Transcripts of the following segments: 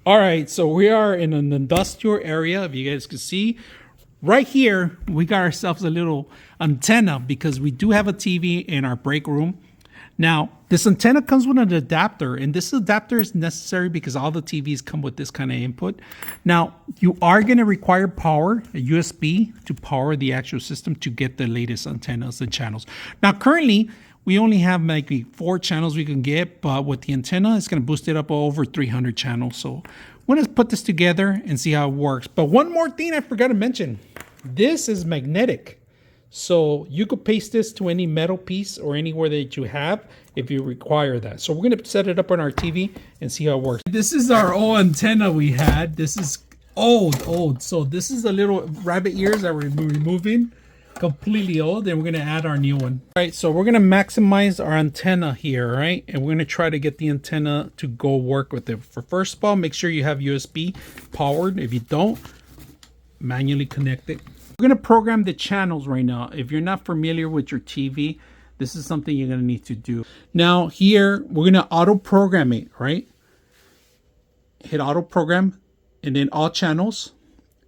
All right, so we are in an industrial area. If you guys can see, right here, we got ourselves a little antenna because we do have a TV in our break room. Now, this antenna comes with an adapter, and this adapter is necessary because all the TVs come with this kind of input. Now, you are going to require power, a USB, to power the actual system to get the latest antennas and channels. Now, currently, we only have maybe 4 channels we can get, but with the antenna, it's going to boost it up over 300 channels. So we're going to put this together and see how it works. But one more thing I forgot to mention. This is magnetic. So you could paste this to any metal piece or anywhere that you have if you require that. So we're going to set it up on our TV and see how it works. This is our old antenna we had. This is old. So this is the little rabbit ears that we're removing. Completely old, and we're going to add our new one. All right, so we're going to maximize our antenna here, right? And we're going to try to get the antenna to go work with it. For first of all, make sure you have USB powered. If you don't, manually connect it. We're going to program the channels right now. If you're not familiar with your TV, this is something you're going to need to do. Now here, we're going to auto program it, right? Hit auto program and then all channels.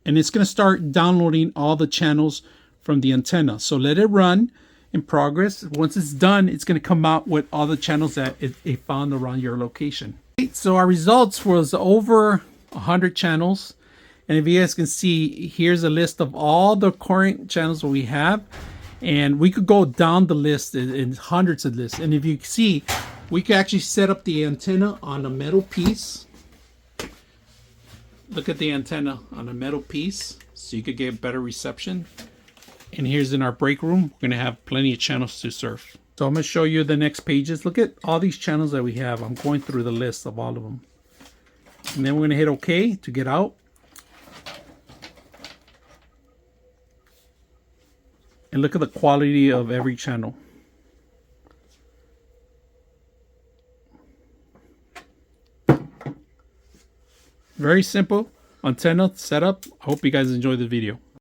And it's going to start downloading all the channels from the antenna. So let it run in progress. Once it's done, it's going to come out with all the channels that it found around your location. So our results was over 100 channels. And if you guys can see, here's a list of all the current channels that we have. And we could go down the list in hundreds of lists. And if you see, we could actually set up the antenna on a metal piece. Look at the antenna on a metal piece so you could get better reception. And here's in our break room, we're going to have plenty of channels to surf. So I'm going to show you the next pages. Look at all these channels that we have. I'm going through the list of all of them. And then we're going to hit OK to get out. And look at the quality of every channel. Very simple antenna setup. I hope you guys enjoyed the video.